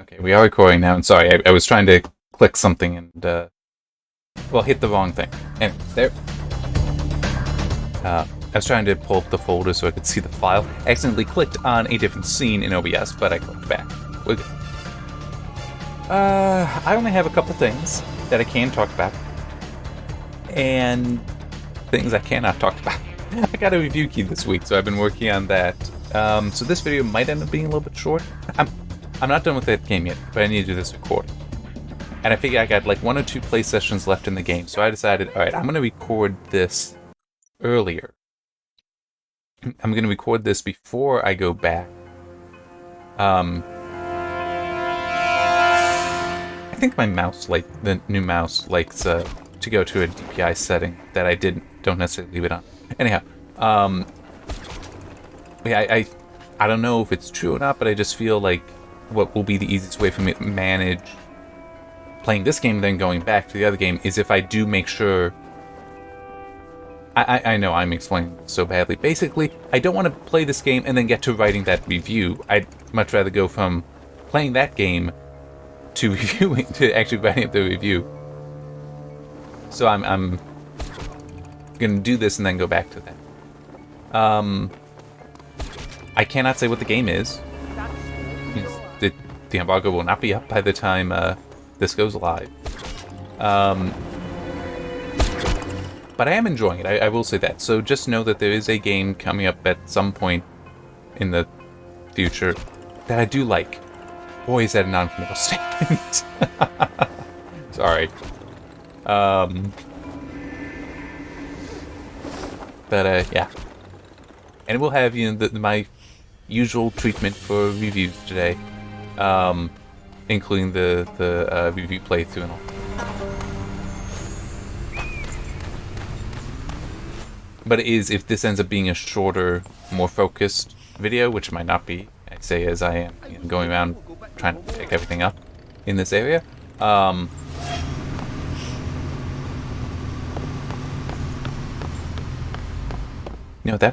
Okay, we are recording now, and sorry, I was trying to click something and, well, hit the wrong thing. And there. I was trying to pull up the folder so I could see the file. I accidentally clicked on a different scene in OBS, but I clicked back. We're good. I only have a couple things that I can talk about, and things I cannot talk about. I got a review key this week, so I've been working on that. So this video might end up being a little bit short. I'm not done with that game yet, but I need to do this recording. And I figured I got like 1 or 2 play sessions left in the game, so I decided, alright, I'm going to record this earlier. I'm going to record this before I go back. I think my mouse, the new mouse, likes to go to a DPI setting that I don't necessarily leave it on. Anyhow, yeah, I don't know if it's true or not, but I just feel like what will be the easiest way for me to manage playing this game then going back to the other game is if I do make sure... I know I'm explaining this so badly. Basically, I don't want to play this game and then get to writing that review. I'd much rather go from playing that game to reviewing, to actually writing up the review. So I'm going to do this and then go back to that. I cannot say what the game is. The embargo will not be up by the time this goes live. But I am enjoying it, I will say that. So just know that there is a game coming up at some point in the future that I do like. Boy, is that a non-committal statement. Sorry. But yeah. And it will have, my usual treatment for reviews today. Including the review playthrough and all. But it is, if this ends up being a shorter, more focused video, which might not be, I say as I am going around trying to pick everything up in this area. That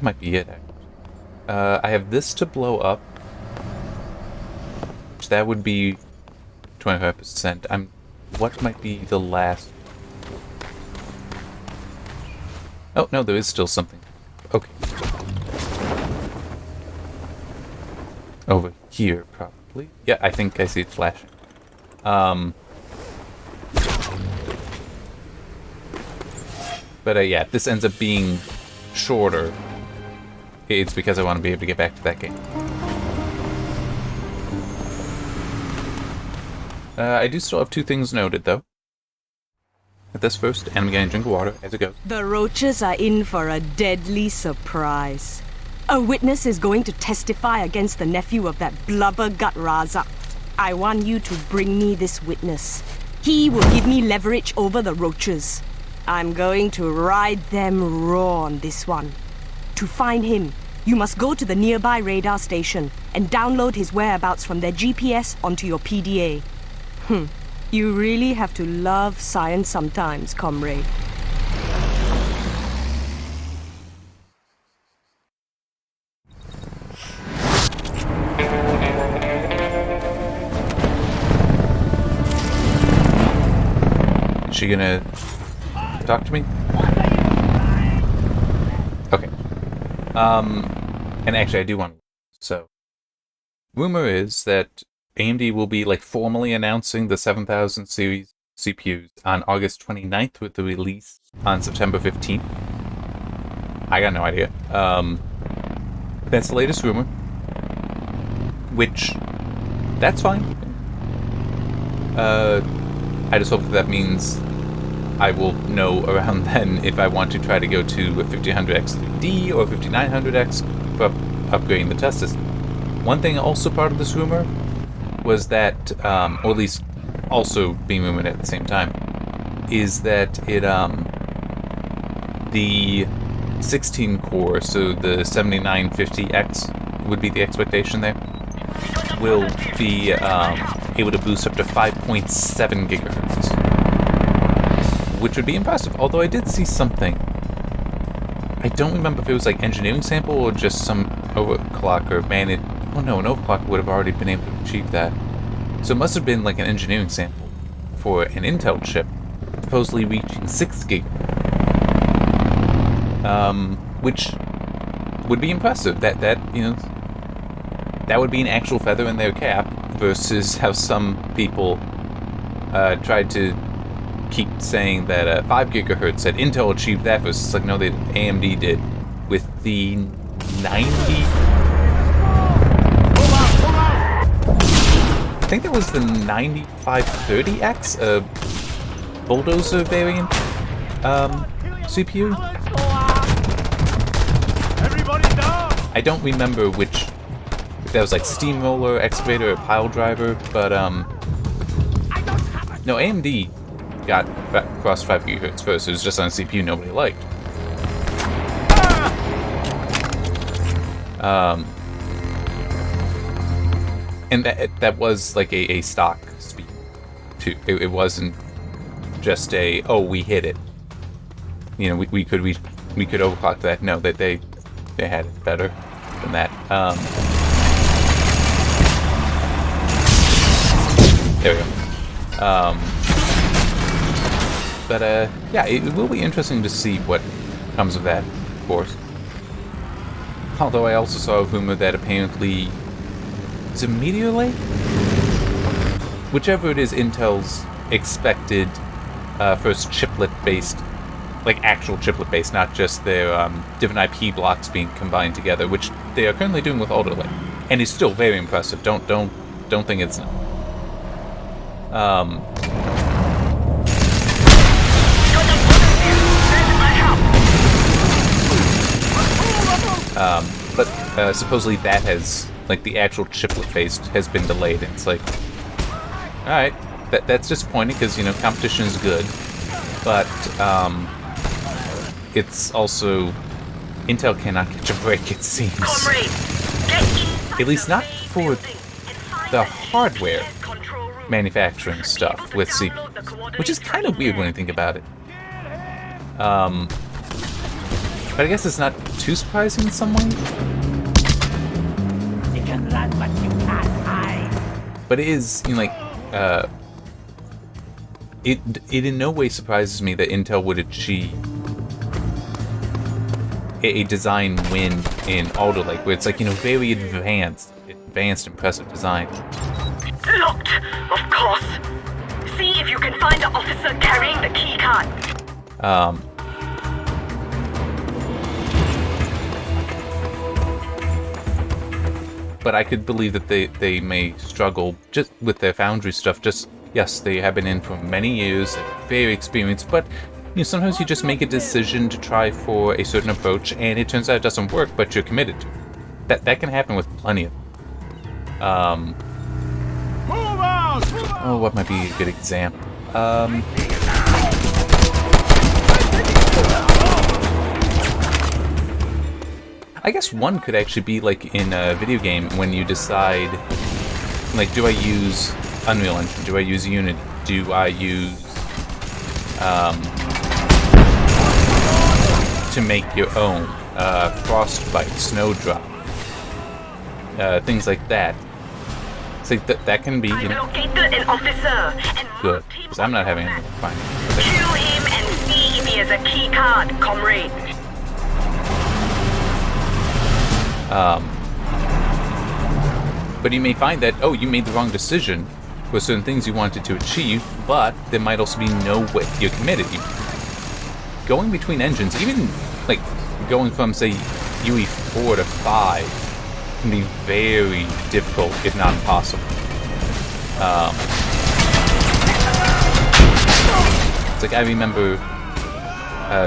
might be it. I have this to blow up. Which that would be 25%. What might be the last... Oh, no, there is still something. Okay. Over here, probably. Yeah, I think I see it flashing. But yeah, if this ends up being shorter, it's because I want to be able to get back to that game. I do still have 2 things noted, though. At this first, and I'm getting a drink of water as it goes. The roaches are in for a deadly surprise. A witness is going to testify against the nephew of that blubbergut Raza. I want you to bring me this witness. He will give me leverage over the roaches. I'm going to ride them raw on this one. To find him, you must go to the nearby radar station and download his whereabouts from their GPS onto your PDA. You really have to love science sometimes, comrade. Is she gonna talk to me? Okay. And actually I do want to... So, rumor is that AMD will be formally announcing the 7000 series CPUs on August 29th with the release on September 15th. I got no idea. That's the latest rumor. Which, that's fine. I just hope that means I will know around then if I want to try to go to a 1500X 3D or 5900X for upgrading the test system. One thing also part of this rumor was that, or at least also being rumored at the same time, is that the 16 core, so the 7950X would be the expectation there, will be able to boost up to 5.7 gigahertz, which would be impressive. Although I did see something, I don't remember if it was engineering sample or just some overclocker managed. Oh no, an overclocker would have already been able to achieve that. So it must have been like an engineering sample for an Intel chip, supposedly reaching 6 gig. Which would be impressive. That would be an actual feather in their cap versus how some people tried to keep saying that 5 gigahertz, that Intel achieved that versus like, no, that AMD did with the 90. I think that was the 9530X, bulldozer variant CPU. I don't remember which, if that was like steamroller, excavator, or pile driver, but no, AMD got across 5 gigahertz first. It was just on a CPU nobody liked. And that was like a stock speed too. It wasn't just a, oh, we hit it. You know, we could overclock that. No, that they had it better than that. There we go. But yeah, it will be interesting to see what comes of that, of course. Although I also saw a rumor that apparently, is it Meteor Lake? Whichever it is, Intel's expected first chiplet-based, like actual chiplet-based, not just their different IP blocks being combined together, which they are currently doing with Alder Lake, and it's still very impressive. Don't think it's not. But supposedly that has, like, the actual chiplet-based has been delayed. And it's like, all right, that's disappointing because, you know, competition is good, but it's also, Intel cannot catch a break, it seems. At least not for the hardware manufacturing stuff with CPUs, which is kind of weird when you think about it. But I guess it's not too surprising in some ways. You can run, but you can't hide. But it is, you know, like, it in no way surprises me that Intel would achieve a design win in Alder Lake, where it's like, you know, very advanced, impressive design. Locked, of course. See if you can find the officer carrying the key card. But I could believe that they may struggle just with their foundry stuff. Just, yes, they have been in for many years, very experienced, but you know, sometimes you just make a decision to try for a certain approach, and it turns out it doesn't work, but you're committed to it. That can happen with plenty of them. Oh, what might be a good example? I guess one could actually be like in a video game when you decide, like, do I use Unreal Engine? Do I use Unity? Do I use to make your own Frostbite, Snowdrop, things like that? It's like that can be, you know, located an officer and good, because I'm not having any fun. kill him and see if he has a key card, comrade. But you may find that, oh, you made the wrong decision for certain things you wanted to achieve, but there might also be no way you're committed. Going between engines, even like going from, say, UE4 to 5, can be very difficult, if not impossible. It's like I remember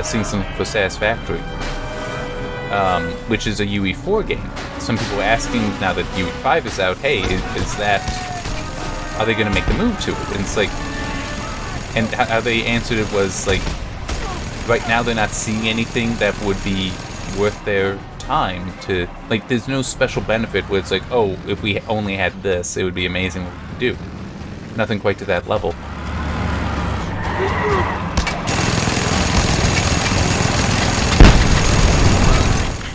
seeing something for Satisfactory, which is a UE4 game. Some people were asking, now that UE5 is out, hey, is that, are they going to make the move to it? And it's like, and how they answered it was like, right now they're not seeing anything that would be worth their time to, like, there's no special benefit where it's like, oh, if we only had this, it would be amazing what we could do. Nothing quite to that level.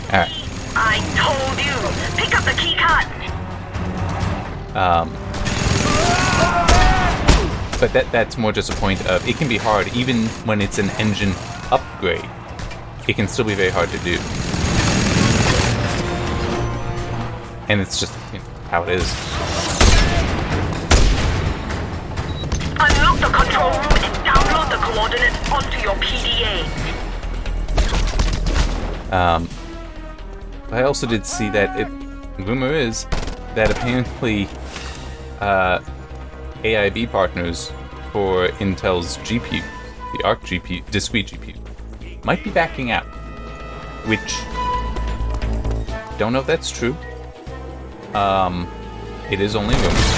Alright. I told you, pick up the key card. But that's more just a point of, it can be hard, even when it's an engine upgrade. It can still be very hard to do. And it's just, you know, how it is. Unlock the control room and download the coordinates onto your PDA. I also did see that rumor is that apparently AIB partners for Intel's GPU, the Arc GPU, discrete GPU, might be backing out. Which, don't know if that's true. It is only rumors.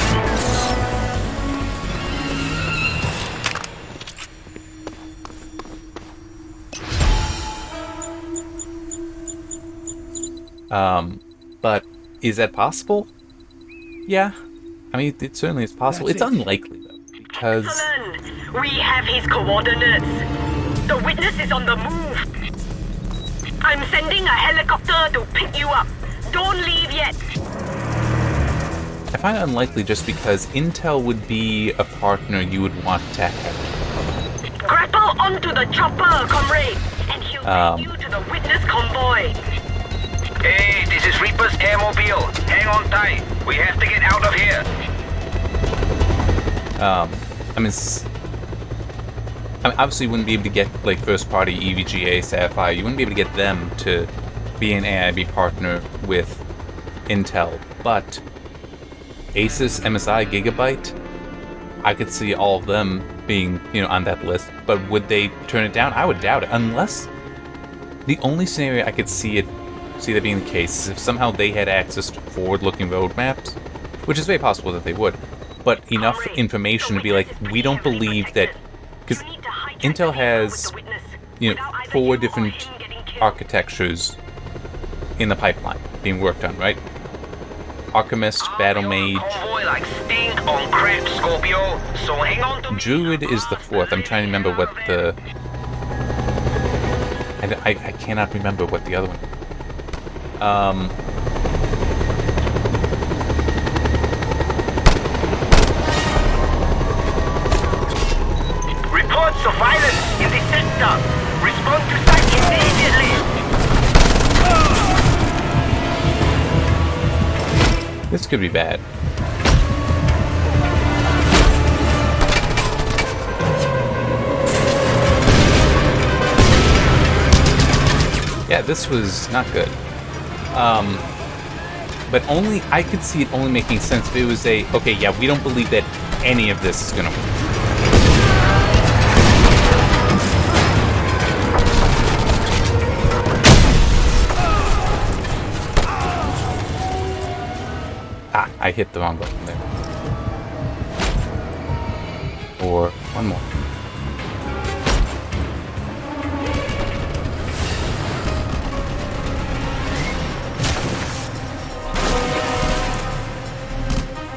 But is that possible? Yeah. I mean, it certainly is possible. It's unlikely, though, because... Excellent! We have his coordinates. The witness is on the move. I'm sending a helicopter to pick you up. Don't leave yet. I find it unlikely just because Intel would be a partner you would want to have. Grapple onto the chopper, comrade, and he'll take you to the witness convoy. Hey, this is Reaper's airmobile. Hang on tight. We have to get out of here. I mean, obviously you wouldn't be able to get, like, first-party EVGA, Sapphire. You wouldn't be able to get them to be an AIB partner with Intel. But Asus, MSI, Gigabyte, I could see all of them being, you know, on that list. But would they turn it down? I would doubt it. Unless the only scenario I could see that being the case is if somehow they had access to forward-looking roadmaps, which is very possible that they would, but enough information to be like, we don't believe that, because Intel has, you know, 4 different architectures in the pipeline being worked on, right? Alchemist, Battle Mage, Druid is the 4th. I'm trying to remember what the... I cannot remember what the other one... Reports of violence in the sector. Respond to site immediately. This could be bad. Yeah, this was not good. But only, I could see it only making sense if it was a, okay, yeah, we don't believe that any of this is gonna work. Ah, I hit the wrong button there. Or one more.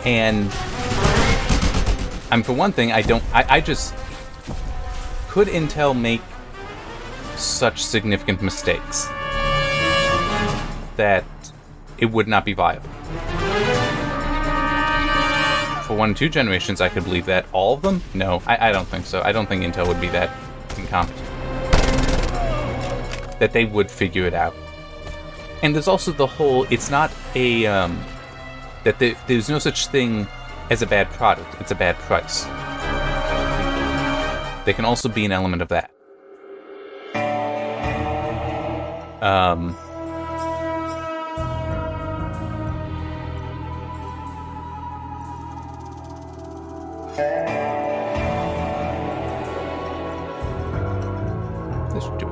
And for one thing, I just, could Intel make such significant mistakes that it would not be viable? For 1 and 2 generations, I could believe that. All of them? No, I don't think so. I don't think Intel would be that incompetent. That they would figure it out. And there's also the whole, it's not a, that there's no such thing as a bad product, it's a bad price. There can also be an element of that. This should do it.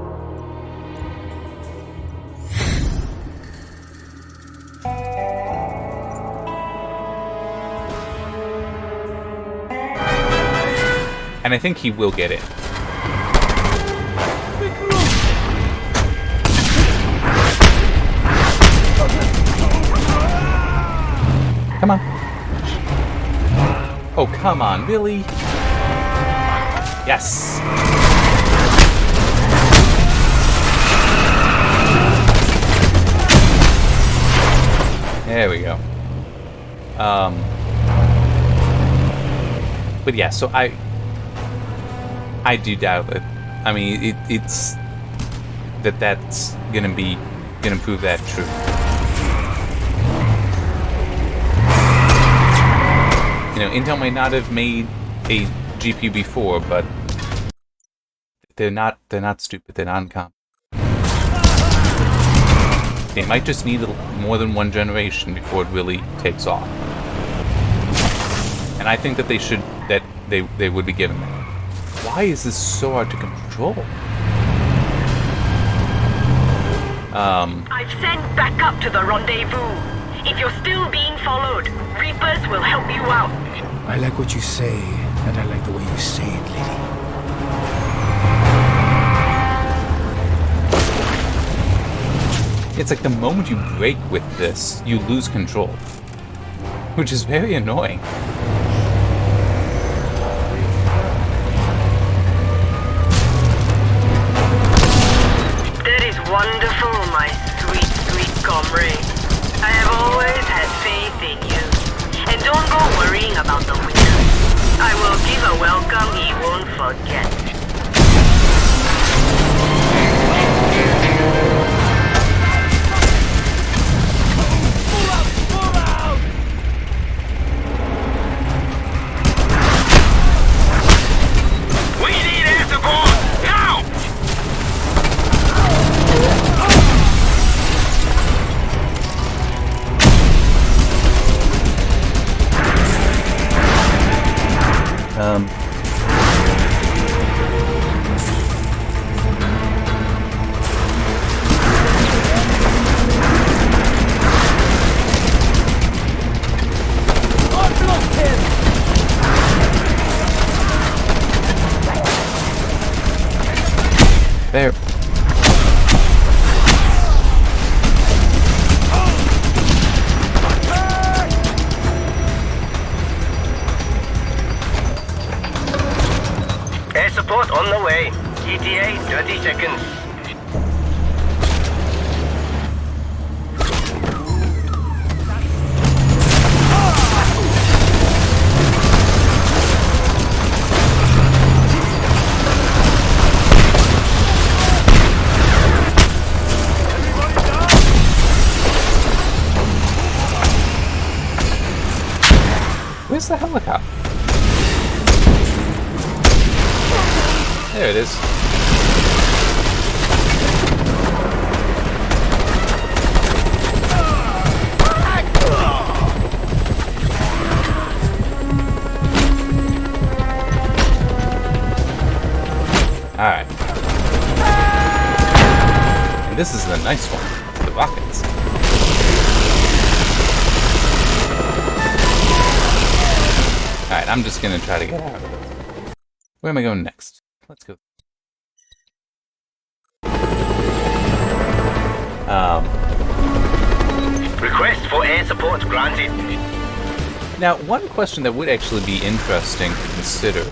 And I think he will get in. Come on. Oh, come on, really? Yes! There we go. But yeah, so I do doubt it. I mean, it's that's gonna prove that true. You know, Intel might not have made a GPU before, but they're not stupid. They're not incompetent. They might just need more than one generation before it really takes off. And I think that they would be given that. Why is this so hard to control? I've sent backup to the rendezvous. If you're still being followed, Reapers will help you out. I like what you say, and I like the way you say it, lady. It's like the moment you break with this, you lose control. Which is very annoying. That is wonderful, my sweet, sweet comrade. I have always had faith in you. And don't go worrying about the winner. I will give a welcome he won't forget. We need air support! Now! There. Air support on the way. ETA 30 seconds. Where's the helicopter? There it is. Alright. And this is the nice one. The rockets. Alright, I'm just gonna try to get out of it. Where am I going next? Let's go. Request for air support granted. Now, one question that would actually be interesting to consider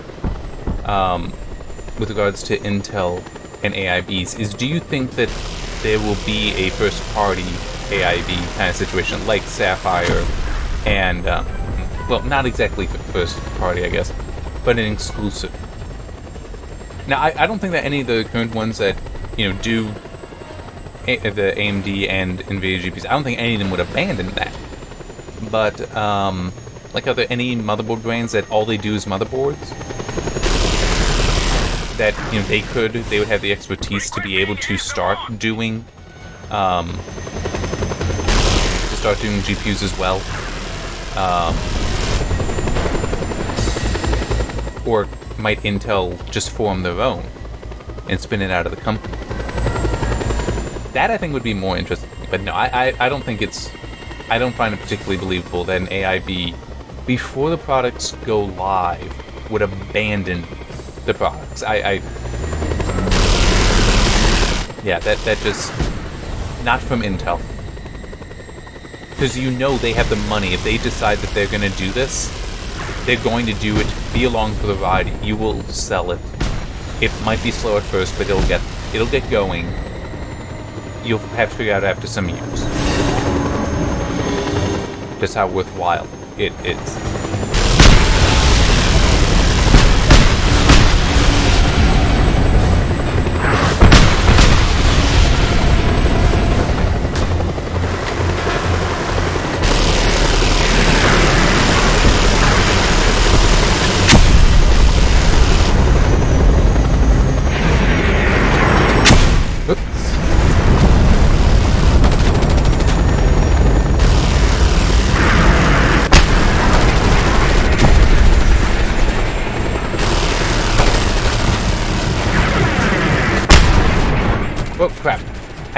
with regards to Intel and AIBs is, do you think that there will be a first-party AIB kind of situation like Sapphire and, well, not exactly first-party, I guess, but an exclusive? Now, I don't think that any of the current ones that, you know, do the AMD and NVIDIA GPUs, I don't think any of them would abandon that. But, like, are there any motherboard brands that all they do is motherboards? That, you know, they would have the expertise to be able to start doing GPUs as well. Or might Intel just form their own and spin it out of the company? That, I think, would be more interesting. But no, I don't think I don't find it particularly believable that an AIB, before the products go live, would abandon the products. Yeah, that just, not from Intel. Because you know they have the money. If they decide that they're going to do this, they're going to do it. Be along for the ride. You will sell it. It might be slow at first, but it'll get going. You'll have to figure out after some years just how worthwhile it is.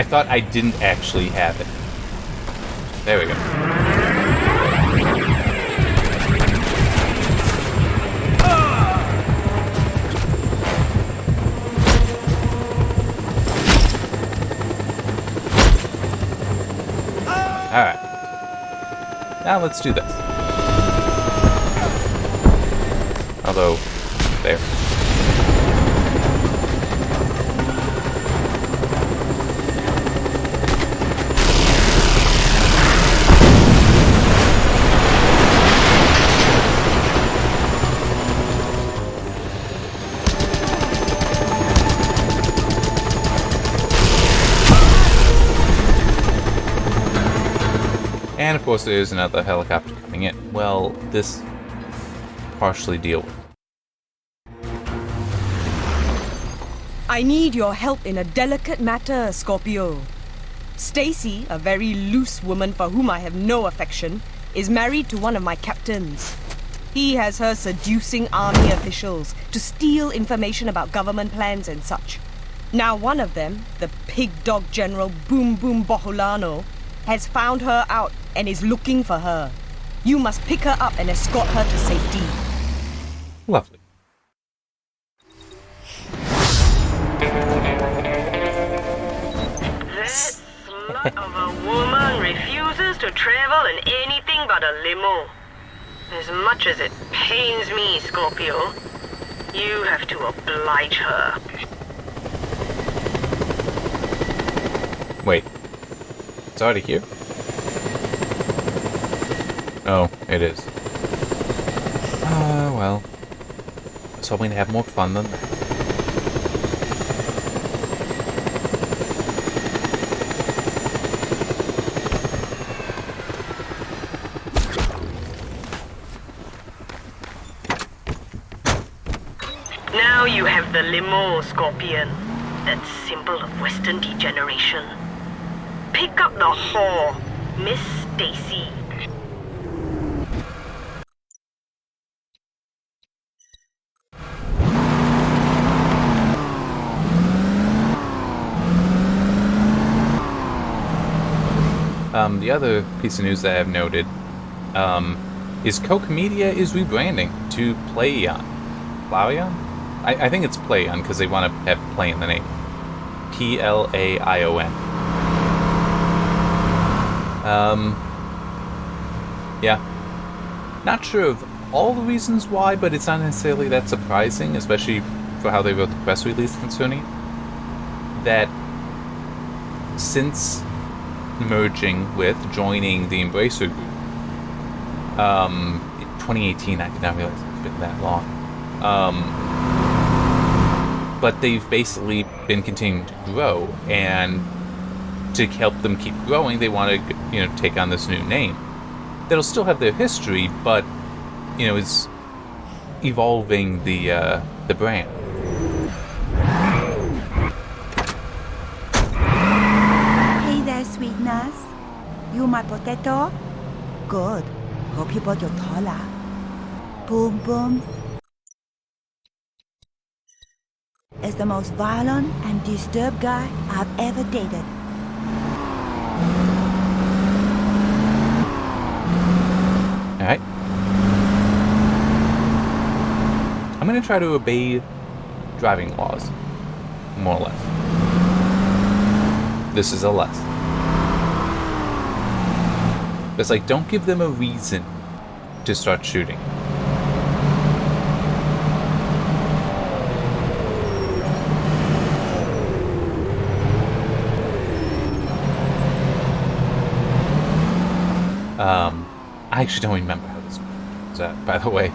I thought I didn't actually have it. There we go. Alright. Now let's do this. Although, there. And of course there's another helicopter coming in. Well, this partially deal with. I need your help in a delicate matter, Scorpio. Stacy, a very loose woman for whom I have no affection, is married to one of my captains. He has her seducing army officials to steal information about government plans and such. Now one of them, the pig dog general Boom Boom Bohulano, has found her out and is looking for her. You must pick her up and escort her to safety. Lovely. That slut of a woman refuses to travel in anything but a limo. As much as it pains me, Scorpio, you have to oblige her. Wait. It's already here? Oh, it is. Well. I was hoping to have more fun than that. Now you have the limo, Scorpion. That symbol of Western degeneration. Pick up the whore, Miss Stacy. The other piece of news that I've noted is Coke Media is rebranding to Playon. Playon? I think it's Playon because they want to have play in the name. Plaion. Yeah. Not sure of all the reasons why, but it's not necessarily that surprising, especially for how they wrote the press release concerning it. That since merging with joining the Embracer Group, 2018, I did not realize it's been that long. But they've basically been continuing to grow, and to help them keep growing, they want to, take on this new name. That'll still have their history, but, is evolving the brand. Hey there, sweetness. You my potato? Good. Hope you bought your tola. Boom Boom is the most violent and disturbed guy I've ever dated. Alright. I'm going to try to obey driving laws, more or less. This is a less. It's like, don't give them a reason to start shooting. I actually don't remember how this goes, by the way.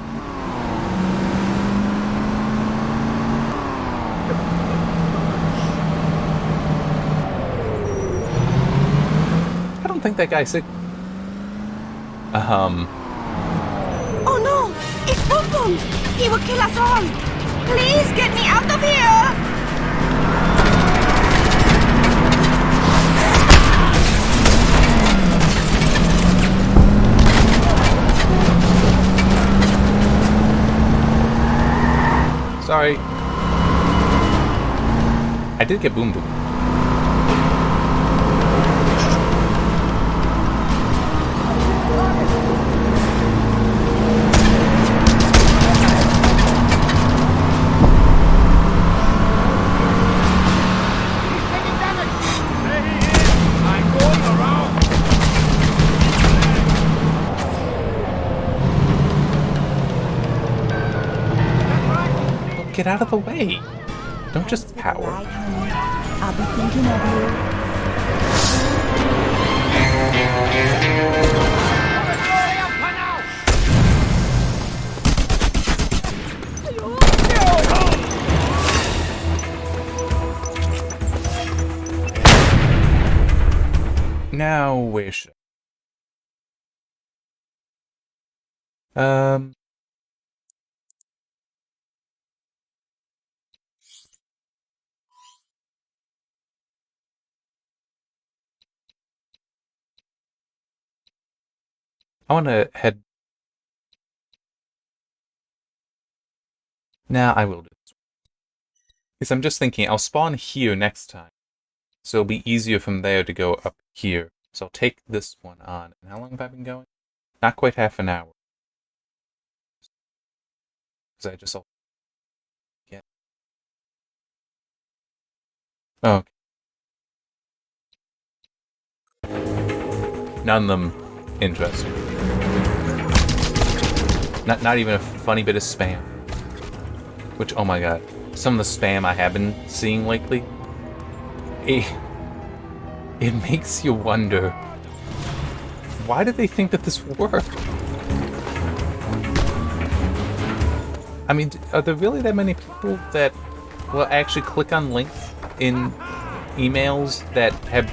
I don't think that guy's sick. Oh no! It's Boom Boom! He will kill us all! Please get me out of here! Sorry. I did get Boom Boom. get out of the way. Don't just power. Right, honey. I'll be thinking of Now, where should I want to head... Nah, I will do this. Because I'm just thinking, I'll spawn here next time. So it'll be easier from there to go up here. So I'll take this one on. And how long have I been going? Not quite half an hour. Because I just... Yeah. Oh, okay. None of them interesting. Not even a funny bit of spam. Which, oh my god. Some of the spam I have been seeing lately. It makes you wonder, why did they think that this worked? I mean, are there really that many people that will actually click on links in emails that have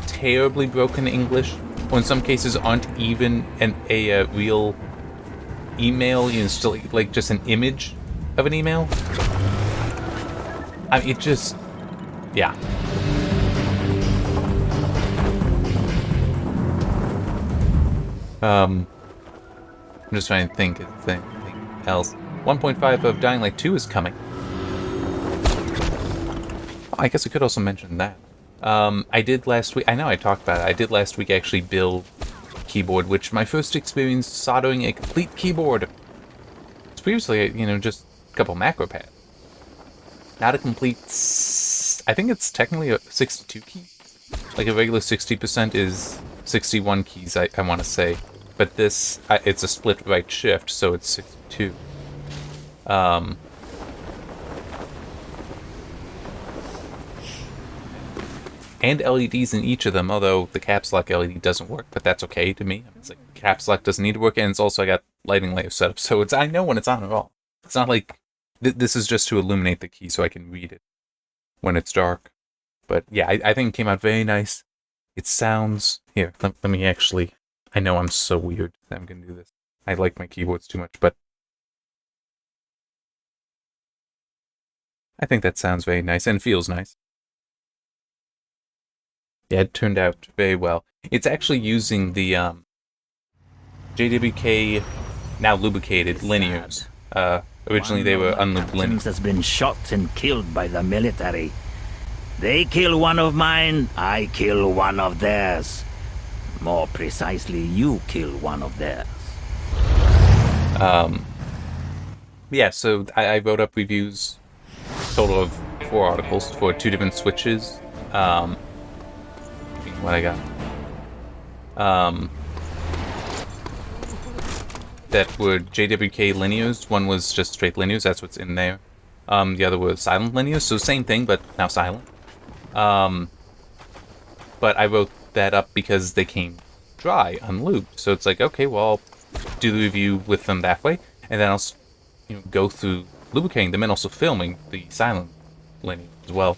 terribly broken English, or in some cases aren't even a real email, you know, still like just an image of an email? I mean, it just... yeah. I'm just trying to think of anything else. 1.5 of Dying Light 2 is coming. Oh, I guess I could also mention that. I did last week... I know I talked about it. I did last week actually build a keyboard, which my first experience soldering a complete keyboard. It's previously, you know, just a couple macro pads. Not a complete... I think it's technically a 62 key. Like a regular 60% is 61 keys, I want to say. But this, it's a split right shift, so it's 62. And LEDs in each of them, although the caps lock LED doesn't work, but that's okay to me. It's like caps lock doesn't need to work, and it's also I got lighting layer set up, so I know when it's on at all. It's not like this is just to illuminate the key so I can read it when it's dark. But yeah, I think it came out very nice. It sounds... Here, let me actually... I know I'm so weird that I'm going to do this. I like my keyboards too much, but... I think that sounds very nice and feels nice. Yeah, it turned out very well. It's actually using the JWK, now lubricated, linears. Originally they were unlubed linears. Has been shot and killed by the military. They kill one of mine, I kill one of theirs. More precisely, you kill one of theirs. Yeah, so I wrote up reviews, total of 4 articles for 2 different switches. What I got? That were JWK linears. One was just straight linears, that's what's in there. The other was silent linears, so same thing, but now silent. But I wrote that up because they came dry, unlubed. So it's like, okay, well, I'll do the review with them that way, and then I'll, you know, go through lubricating them and also filming the silent linear as well.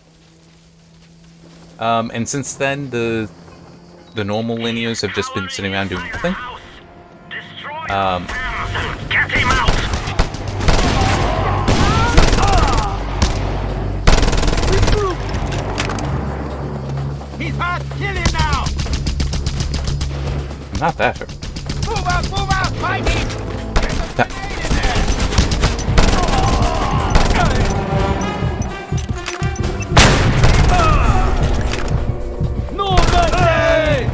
And since then, the normal linears have just been sitting around doing nothing. Get him out! He's hot! Kill him now! Not that hurt. Move out! Fight him! No mercy!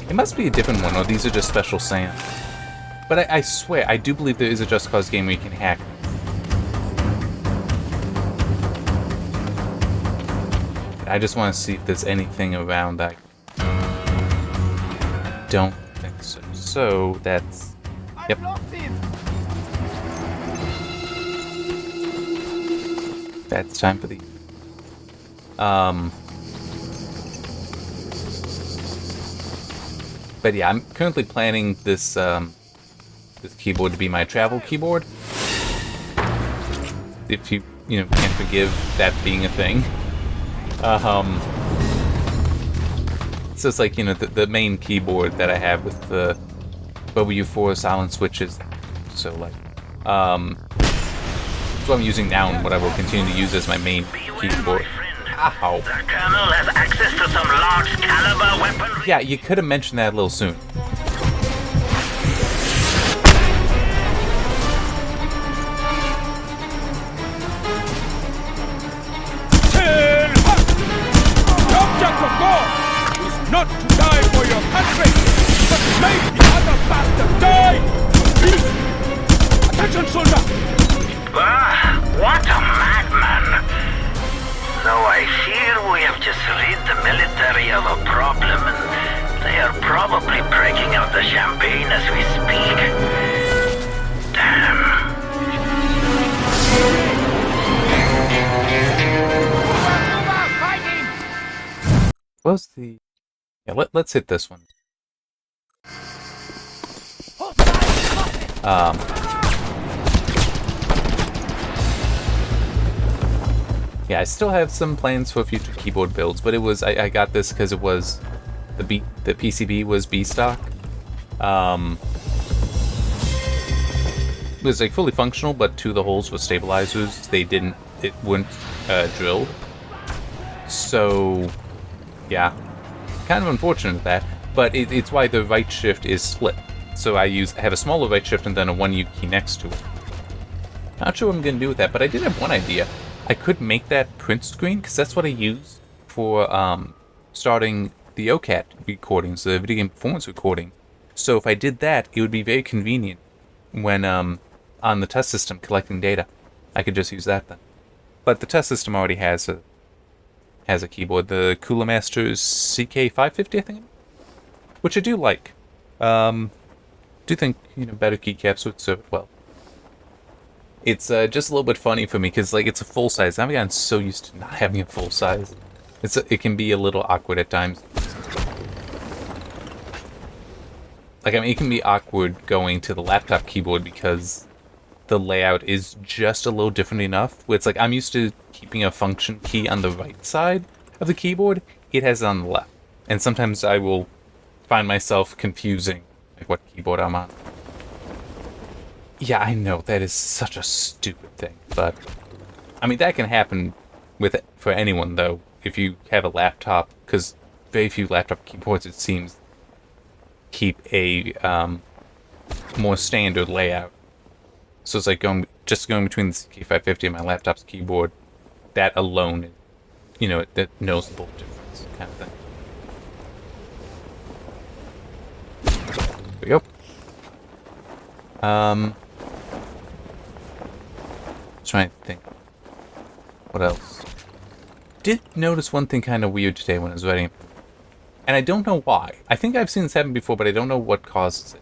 It must be a different one, or these are just special sands. But I swear, I do believe there is a Just Cause game where you can hack them. I just want to see if there's anything around that. Don't think so. So that's... Yep. That's time for the... But yeah, I'm currently planning this, this keyboard to be my travel keyboard. If you can't forgive that being a thing. So it's like, the main keyboard that I have with the W4 silent switches. So like, that's what I'm using now and what I will continue to use as my main keyboard. Ow. The Colonel has access to some large caliber weaponry. Yeah, you could have mentioned that a little soon. The object of war is not to die for your country, but to make the other bastard die for peace. Attention, soldier! What a madman! Though I fear we have just rid the military of a problem, and they are probably breaking out the champagne as we speak. Damn. What's the... Yeah, let's hit this one. Yeah, I still have some plans for future keyboard builds, but it was I got this because it was the PCB was B stock. It was like fully functional, but two of the holes were stabilizers. It wouldn't drill. So yeah, kind of unfortunate at that, but it's why the right shift is split. So I have a smaller right shift and then a 1U key next to it. Not sure what I'm gonna do with that, but I did have one idea. I could make that print screen, because that's what I use for starting the OCAT recordings, the video game performance recording. So if I did that, it would be very convenient when on the test system collecting data. I could just use that then. But the test system already has a keyboard, the Cooler Masters CK550, I think, which I do like. Do think better keycaps would serve it well. It's just a little bit funny for me because like it's a full size. I've gotten so used to not having a full size. It can be a little awkward at times. Like it can be awkward going to the laptop keyboard because the layout is just a little different enough. Where it's like I'm used to keeping a function key on the right side of the keyboard. It has it on the left, and sometimes I will find myself confusing like what keyboard I'm on. Yeah, I know, that is such a stupid thing, but... I mean, that can happen for anyone, though, if you have a laptop, because very few laptop keyboards, it seems, keep a more standard layout. So it's like going between the CK550 and my laptop's keyboard, that alone, that noticeable difference, kind of thing. There we go. Trying to think. What else? Did notice one thing kind of weird today when I was writing, and I don't know why. I think I've seen this happen before, but I don't know what causes it.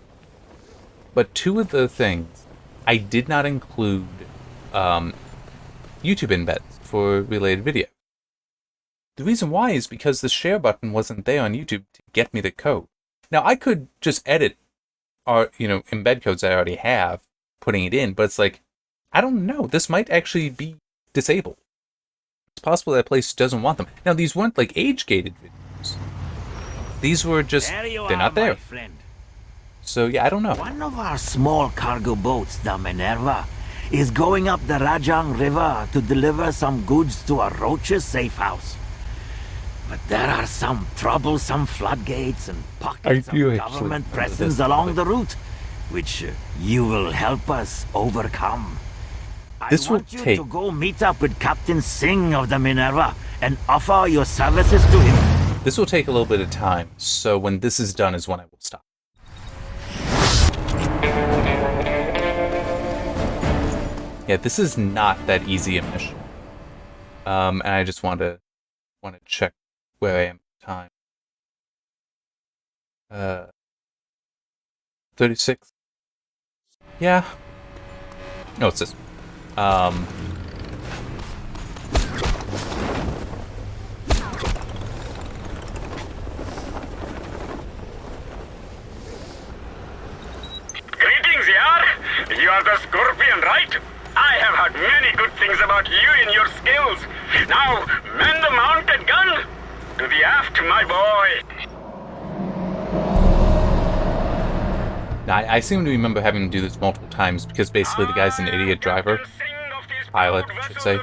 But two of the things I did not include YouTube embeds for related video. The reason why is because the share button wasn't there on YouTube to get me the code. Now I could just edit our embed codes I already have, putting it in, but it's like, I don't know. This might actually be disabled. It's possible that place doesn't want them. Now, these weren't like age-gated videos. These were just, they're not there. So, yeah, I don't know. One of our small cargo boats, the Minerva, is going up the Rajang River to deliver some goods to a Roach's safe house. But there are some troublesome floodgates and pockets of government presence along the route, which you will help us overcome. This will I want you to go meet up with Captain Singh of the Minerva and offer your services to him. This will take a little bit of time, so when this is done is when I will stop. Yeah, this is not that easy a mission. And I just want to check where I am at time. 36. Yeah. No, it's this. are the Scorpion, right? I have heard many good things about you and your skills. Now, man the mounted gun. To the aft, my boy. Now, I seem to remember having to do this multiple times because basically the guy's an idiot driver. Pilot, I should say.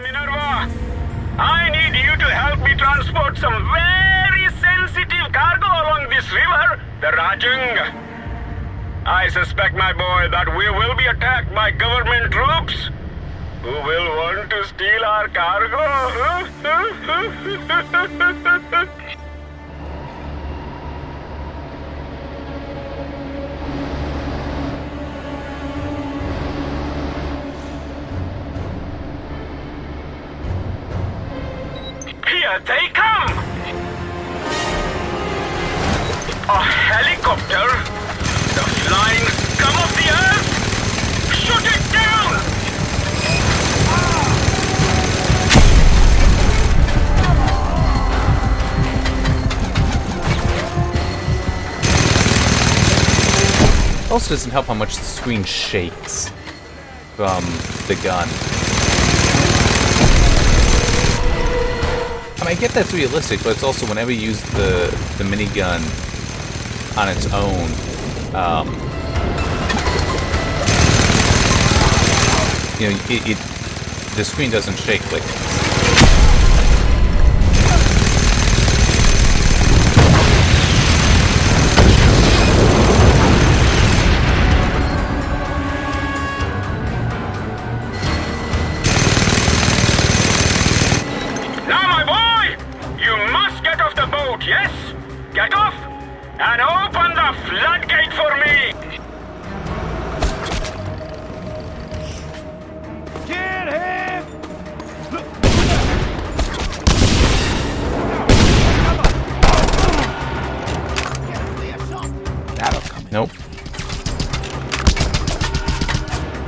I need you to help me transport some very sensitive cargo along this river, the Rajang. I suspect, my boy, that we will be attacked by government troops who will want to steal our cargo. Here they come! A helicopter? The flying scum of the earth? Shoot it down! Also doesn't help how much the screen shakes from the gun. I mean, I get that's realistic, but it's also whenever you use the minigun on its own, you know, the screen doesn't shake like this. Yes? Get off and open the floodgate for me! Kill him! That'll come in. Nope.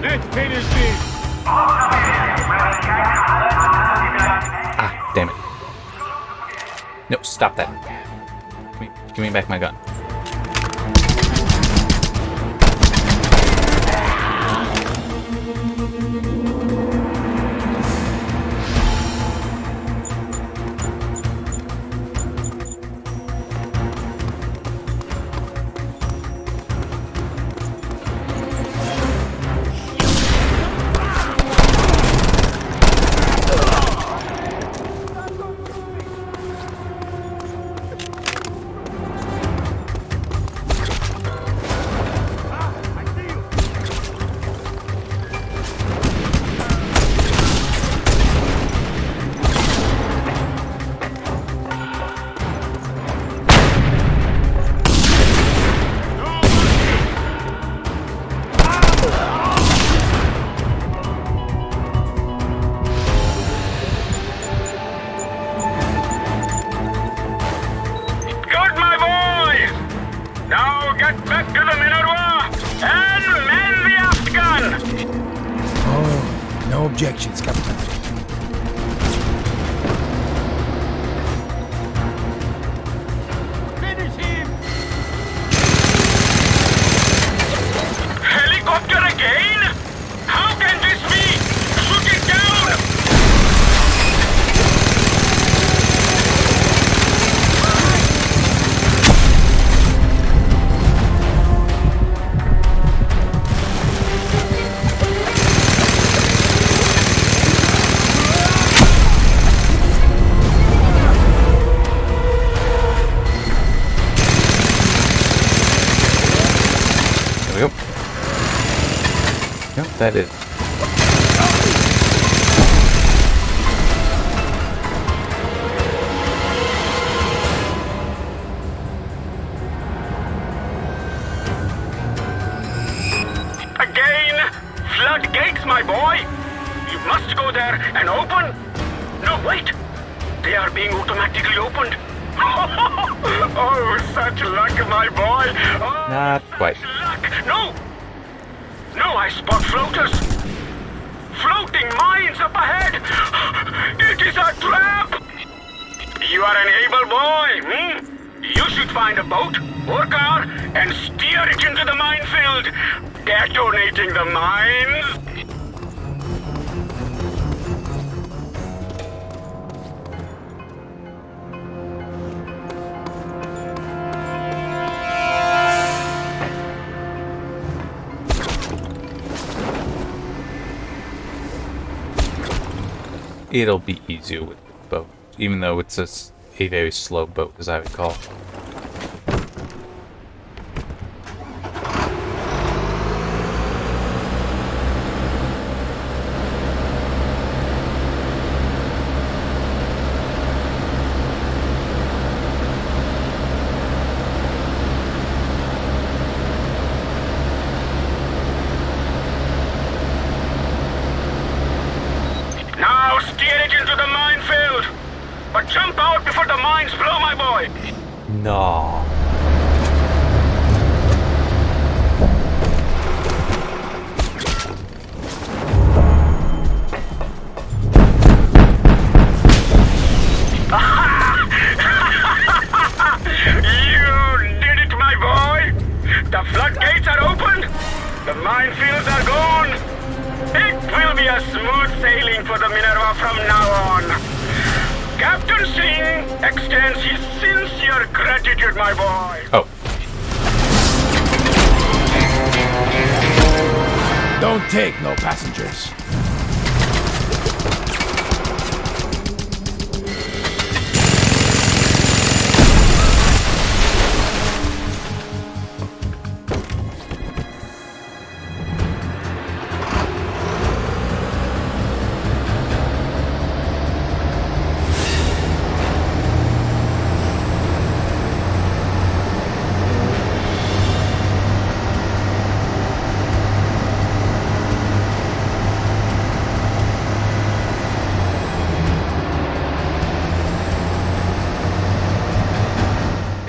Let's finish this! Ah, damn it. No, stop that. Give me back my gun. Objections, Captain. Finish him! Helicopter again? How can this be? Shoot it down! Yep, that is. Again! Floodgates, my boy! You must go there and open! No, wait! They are being automatically opened! Oh, such luck, my boy! Oh, Not quite. luck! No! No, I spot floaters! Floating mines up ahead! It is a trap! You are an able boy, hmm? You should find a boat or car and steer it into the minefield, detonating the mines. It'll be easier with the boat, even though it's a very slow boat, as I recall. Now steer it into the minefield. But jump out before the mines blow, my boy. No. You did it, my boy. The floodgates are open. The minefields are gone. It will be a smooth sailing for the Minerva from now on. Captain Singh extends his sincere gratitude, my boy. Oh. Don't take no passengers.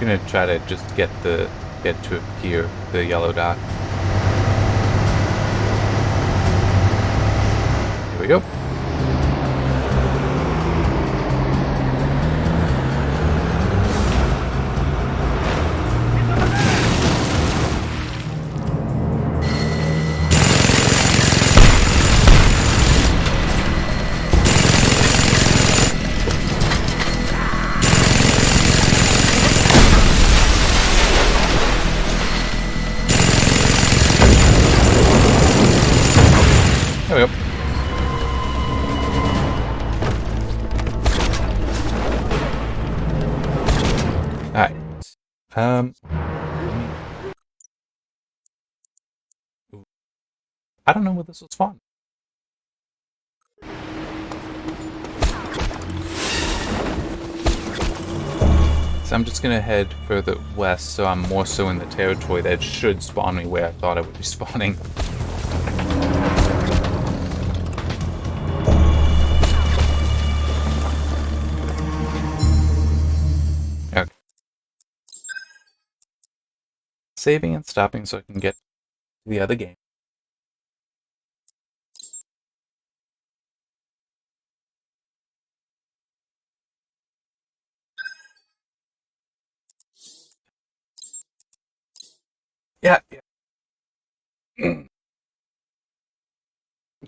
Gonna try to just get to it here, the yellow dot. Here we go. There we go. Alright. I don't know where this will spawn. So I'm just gonna head further west, so I'm more so in the territory that should spawn me where I thought I would be spawning. Okay. Saving and stopping so I can get to the other game. Yeah.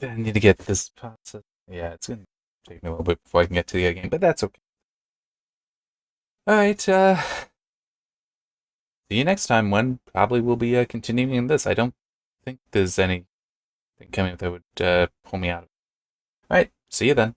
I need to get this process. Yeah, it's gonna take me a little bit before I can get to the other game, but that's okay. Alright, see you next time when probably we'll be continuing this. I don't think there's anything coming that would pull me out of it. Alright, see you then.